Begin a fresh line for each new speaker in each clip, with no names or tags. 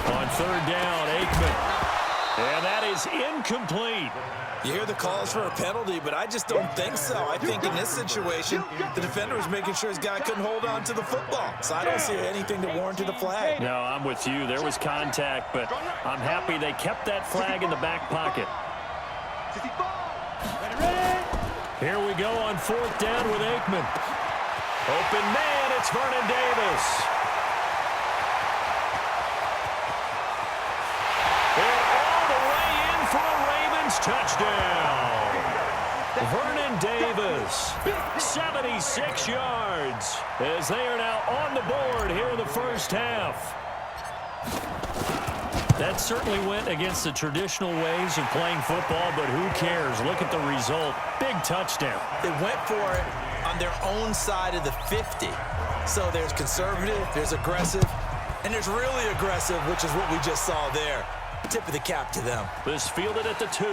On third down, Aikman. And that is incomplete.
You hear the calls for a penalty, but I just don't think so. I think in this situation, the defender was making sure his guy couldn't hold on to the football. So I don't see anything to warrant the flag.
No, I'm with you. There was contact, but I'm happy they kept that flag in the back pocket. Here we go on fourth down with Aikman. Open man, it's Vernon Davis. And all the way in for a Ravens touchdown. Vernon Davis, 76 yards, as they are now on the board here in the first half. That certainly went against the traditional ways of playing football, but who cares? Look at the result. Big touchdown.
They went for it on their own side of the 50. So there's conservative, there's aggressive, and there's really aggressive, which is what we just saw there. Tip of the cap to them.
This fielded at the 2.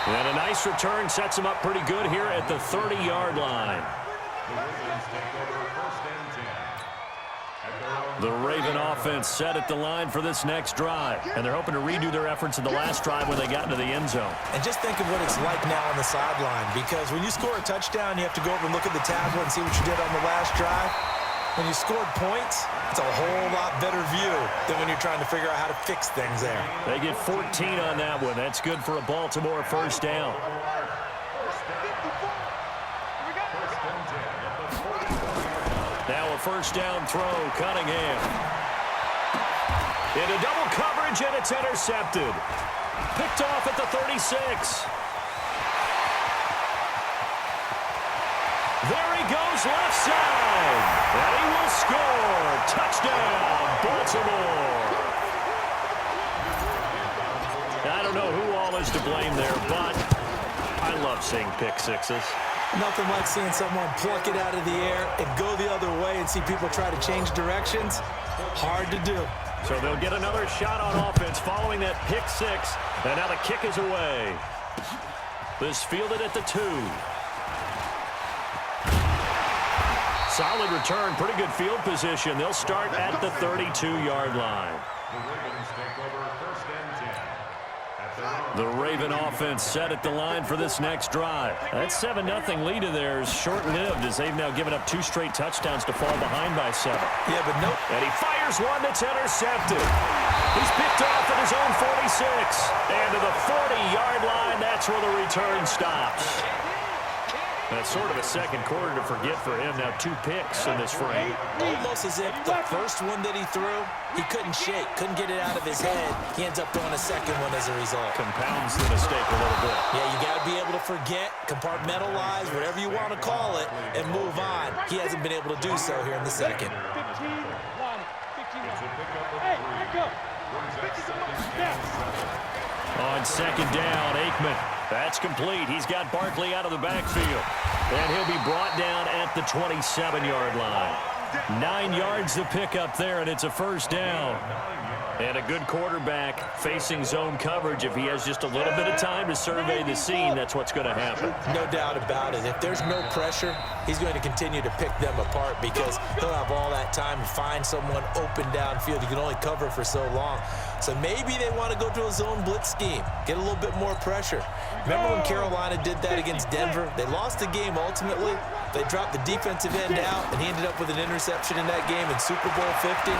And a nice return sets him up pretty good here at the 30-yard line. The Raven offense set at the line for this next drive. And they're hoping to redo their efforts in the last drive when they got into the end zone.
And just think of what it's like now on the sideline, because when you score a touchdown, you have to go over and look at the tablet and see what you did on the last drive. When you scored points, it's a whole lot better view than when you're trying to figure out how to fix things there.
They get 14 on that one. That's good for a Baltimore first down. Now a first down throw, Cunningham. Into double coverage, and it's intercepted. Picked off at the 36. There he goes, left side. And he will score. Touchdown, Baltimore. I don't know who all is to blame there, but I love seeing pick sixes.
Nothing like seeing someone pluck it out of the air and go the other way and see people try to change directions. Hard to do.
So they'll get another shot on offense following that pick six. And now the kick is away. This fielded at the 2. Solid return, pretty good field position. They'll start at the 32-yard line. The Raven offense set at the line for this next drive. That 7-0 lead of theirs short-lived as they've now given up 2 straight touchdowns to fall behind by 7.
Yeah, but nope.
And he fires one that's intercepted. He's picked off at his own 46. And to the 40-yard line, that's where the return stops. That's sort of a second quarter to forget for him. Now 2 picks in this frame.
Almost as if the first one that he threw, he couldn't shake, couldn't get it out of his head. He ends up throwing a second one as a result.
Compounds the mistake a little bit.
Yeah, you got to be able to forget, compartmentalize, whatever you want to call it, and move on. He hasn't been able to do so here in the second.
On second down, Aikman. That's complete. He's got Barkley out of the backfield. And he'll be brought down at the 27-yard line. 9 yards to pick up there, and it's a first down. And a good quarterback facing zone coverage. If he has just a little bit of time to survey the scene, that's what's going to happen.
No doubt about it. If there's no pressure, he's going to continue to pick them apart because he'll have all that time to find someone open downfield. You can only cover for so long. So maybe they want to go to a zone blitz scheme, get a little bit more pressure. Remember when Carolina did that against Denver? They lost the game ultimately. They dropped the defensive end out, and he ended up with an interception in that game in Super Bowl 50.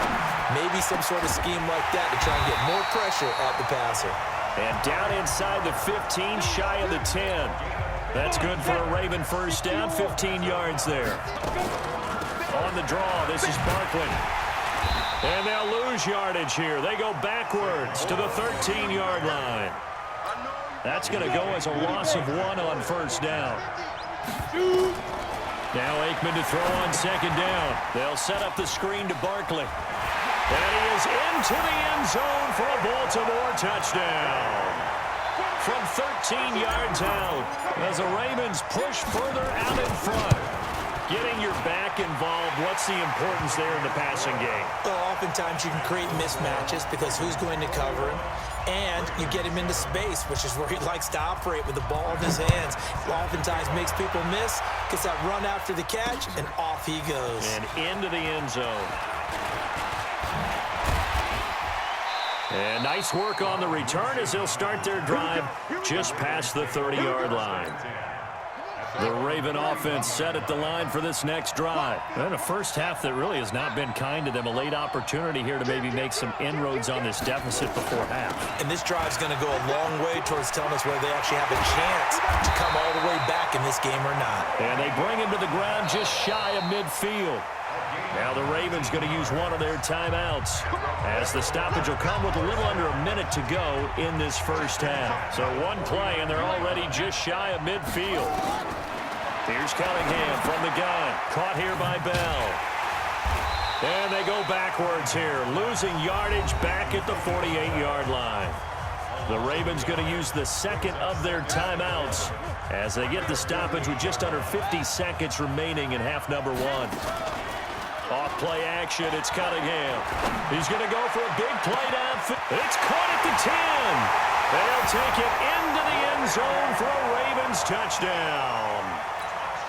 Maybe some sort of scheme like that to try and get more pressure at the passer.
And down inside the 15, shy of the 10. That's good for a Raven first down, 15 yards there. On the draw, this is Barkley. And they'll lose yardage here. They go backwards to the 13-yard line. That's going to go as a loss of 1 on first down. Now Aikman to throw on second down. They'll set up the screen to Barkley. And he is into the end zone for a Baltimore touchdown. From 13 yards out as the Ravens push further out in front. Getting your back involved, what's the importance there in the passing game?
Well, oftentimes you can create mismatches because who's going to cover him? And you get him into space, which is where he likes to operate with the ball in his hands. Oftentimes makes people miss, gets that run after the catch, and off he goes.
And into the end zone. And nice work on the return as they'll start their drive just past the 30-yard line. The Raven offense set at the line for this next drive. And a first half that really has not been kind to them. A late opportunity here to maybe make some inroads on this deficit before half.
And this drive's going to go a long way towards telling us whether they actually have a chance to come all the way back in this game or not.
And they bring him to the ground just shy of midfield. Now the Ravens going to use one of their timeouts as the stoppage will come with a little under a minute to go in this first half. So one play, and they're already just shy of midfield. Here's Cunningham from the gun. Caught here by Bell. And they go backwards here, losing yardage back at the 48-yard line. The Ravens going to use the second of their timeouts as they get the stoppage with just under 50 seconds remaining in half number one. Off play action, it's Cunningham. He's going to go for a big play downfield. It's caught at the 10. They'll take it into the end zone for a Ravens touchdown.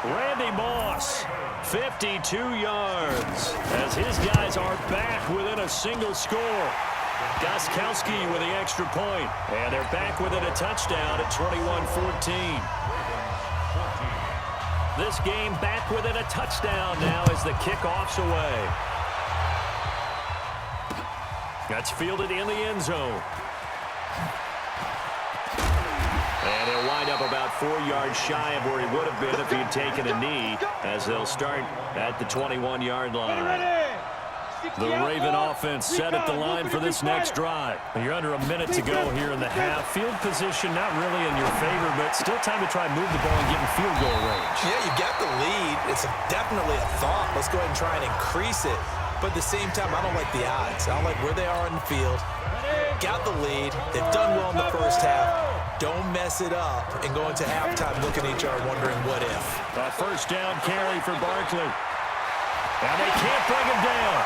Randy Moss, 52 yards, as his guys are back within a single score. Gostkowski with the extra point, and they're back within a touchdown at 21-14. This game back within a touchdown now as the kickoff's away. That's fielded in the end zone. And he'll wind up about 4 yards shy of where he would have been if he had taken a knee, as they'll start at the 21-yard line. The Raven offense set at the line for this next drive. You're under a minute to go here in the half. Field position not really in your favor, but still time to try and move the ball and get in field goal range.
Yeah, you got the lead. It's definitely a thought. Let's go ahead and try and increase it. But at the same time, I don't like the odds. I don't like where they are in the field. Got the lead. They've done well in the first half. Don't mess it up and go into halftime looking at each other wondering what if.
A first down carry for Barkley. And they can't bring him down.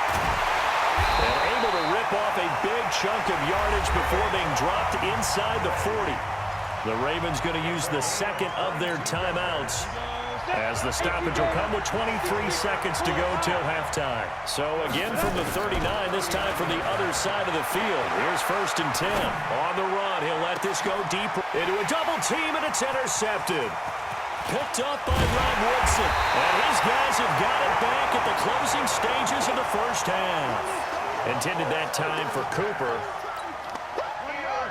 And able to rip off a big chunk of yardage before being dropped inside the 40. The Ravens going to use the second of their timeouts as the stoppage will come with 23 seconds to go till halftime. So again from the 39, this time from the other side of the field. Here's 1st and 10. On the run, he'll let this go deep into a double team, and it's intercepted. Picked up by Rob Woodson. And his guys have got it back at the closing stages of the first half. Intended that time for Cooper.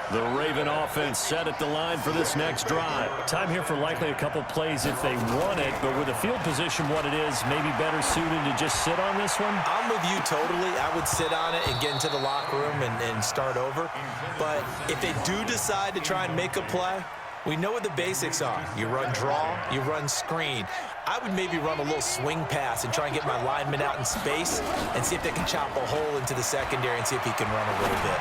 The Raven offense set at the line for this next drive. Time here for likely a couple plays if they want it, but with the field position what it is, maybe better suited to just sit on this one?
I'm with you totally. I would sit on it and get into the locker room and start over. But if they do decide to try and make a play, we know what the basics are. You run draw, you run screen. I would maybe run a little swing pass and try and get my lineman out in space and see if they can chop a hole into the secondary and see if he can run a little bit.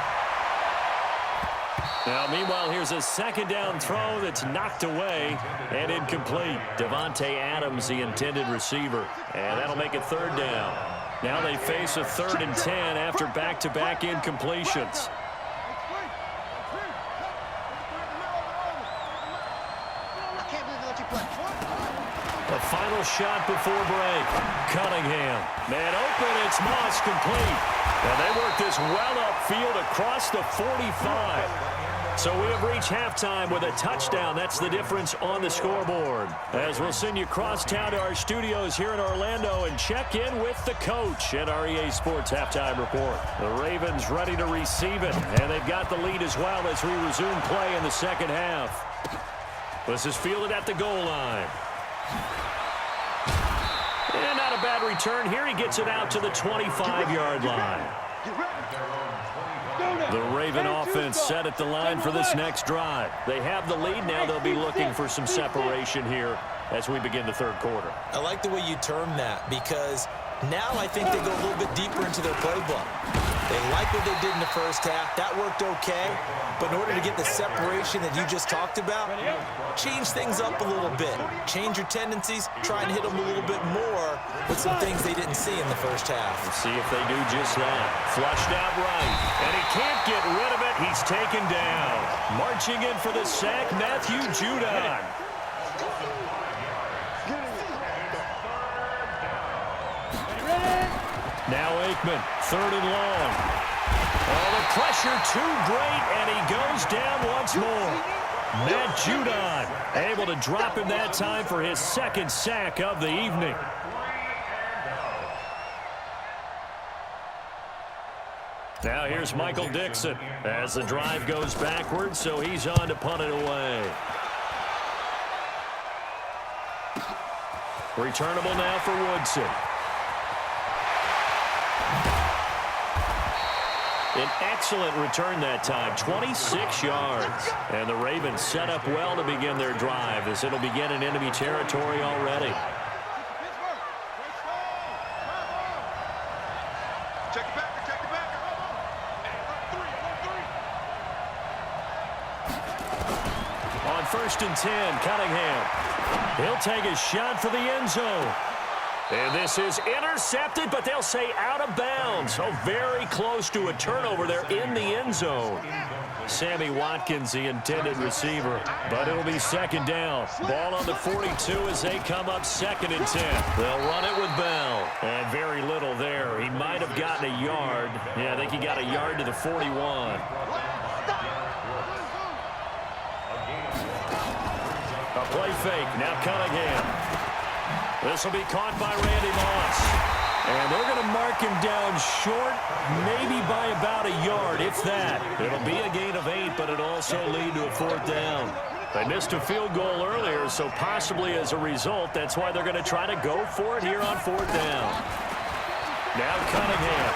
Now, meanwhile, here's a second down throw that's knocked away and incomplete. Devontae Adams, the intended receiver, and that'll make it 3rd down. Now they face a 3rd and 10 after back-to-back incompletions. The final shot before break. Cunningham. Man open, it's Moss complete. And they work this well upfield across the 45. So we have reached halftime with a touchdown. That's the difference on the scoreboard. As we'll send you across town to our studios here in Orlando and check in with the coach at our EA Sports Halftime Report. The Ravens ready to receive it, and they've got the lead as well as we resume play in the second half. This is fielded at the goal line. And not a bad return here. He gets it out to the 25-yard line. The Raven offense set at the line for this next drive. They have the lead now. They'll be looking for some separation here as we begin the 3rd quarter.
I like the way you term that because now I think they go a little bit deeper into their playbook. They like what they did in the first half. That worked okay. But in order to get the separation that you just talked about, change things up a little bit. Change your tendencies. Try and hit them a little bit more with some things they didn't see in the first half.
Let's see if they do just that. Flushed out right. And he can't get rid of it. He's taken down. Marching in for the sack, Matthew Judon. Now Aikman, 3rd and long. Oh, the pressure too great, and he goes down once more. Matt Judon able to drop him that time for his 2nd sack of the evening. Now here's Michael Dixon as the drive goes backwards, so he's on to punt it away. Returnable now for Woodson. An excellent return that time, 26 yards. And the Ravens set up well to begin their drive as it'll begin in enemy territory already.
Check it back.
On 1st and 10, Cunningham. He'll take a shot for the end zone. And this is intercepted, but they'll say out of bounds. So very close to a turnover there in the end zone. Sammy Watkins, the intended receiver, but it'll be 2nd down. Ball on the 42 as they come up 2nd and 10. They'll run it with Bell. And very little there. He might have gotten a yard. Yeah, I think he got a yard to the 41. A play fake. Now Cunningham. This will be caught by Randy Moss. And they're going to mark him down short, maybe by about a yard, if that. It'll be a gain of 8, but it'll also lead to a 4th down. They missed a field goal earlier, so possibly as a result, that's why they're going to try to go for it here on 4th down. Now Cunningham.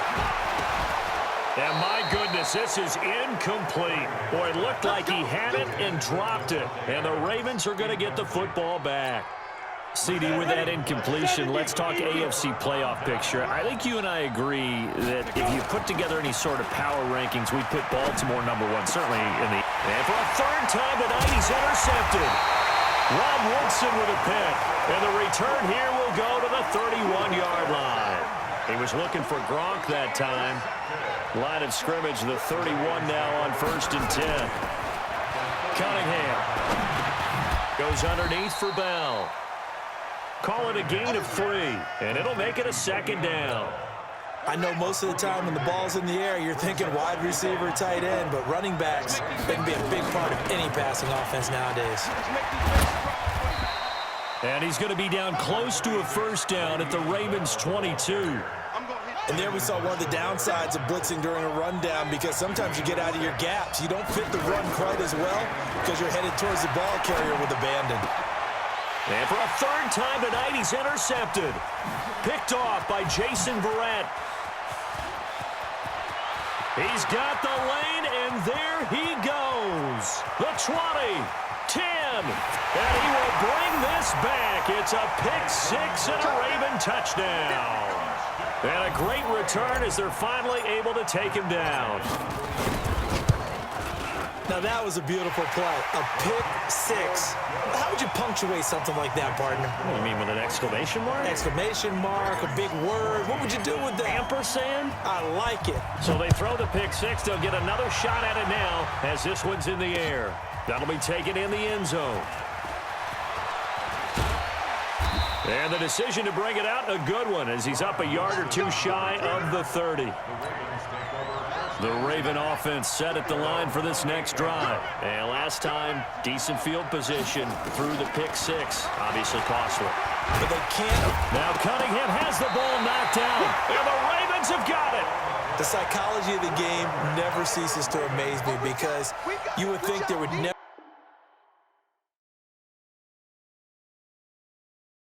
And my goodness, this is incomplete. Boy, it looked like he had it and dropped it. And the Ravens are going to get the football back. CD, with that incompletion, let's talk AFC playoff picture. I think you and I agree that if you put together any sort of power rankings, we'd put Baltimore #1, certainly in the... And for a 3rd time tonight, he's intercepted. Rob Woodson with a pick. And the return here will go to the 31-yard line. He was looking for Gronk that time. Line of scrimmage, the 31 now on 1st and 10. Cunningham goes underneath for Bell. Call it a gain of 3, and it'll make it a 2nd down.
I know most of the time when the ball's in the air, you're thinking wide receiver, tight end, but running backs, they can be a big part of any passing offense nowadays.
And he's going to be down close to a 1st down at the Ravens 22.
And there we saw one of the downsides of blitzing during a rundown, because sometimes you get out of your gaps. You don't fit the run quite as well because you're headed towards the ball carrier with abandon.
And for a 3rd time tonight, he's intercepted. Picked off by Jason Verrett. He's got the lane, and there he goes. The 20, 10, and he will bring this back. It's a pick-6 and a Raven touchdown. And a great return as they're finally able to take him down.
Now that was a beautiful play, a pick-6. How would you punctuate something like that, partner?
What do you mean, with an exclamation mark?
Exclamation mark, a big word. What would you do with that?
Ampersand?
I like it.
So they throw the pick-6. They'll get another shot at it now as this one's in the air. That'll be taken in the end zone. And the decision to bring it out, a good one, as he's up a yard or 2 shy of the 30. The Raven offense set at the line for this next drive. And last time, decent field position through the pick-6. Obviously costly.
But they can't.
Now Cunningham has the ball knocked down. And the Ravens have got it.
The psychology of the game never ceases to amaze me, because you would think there would never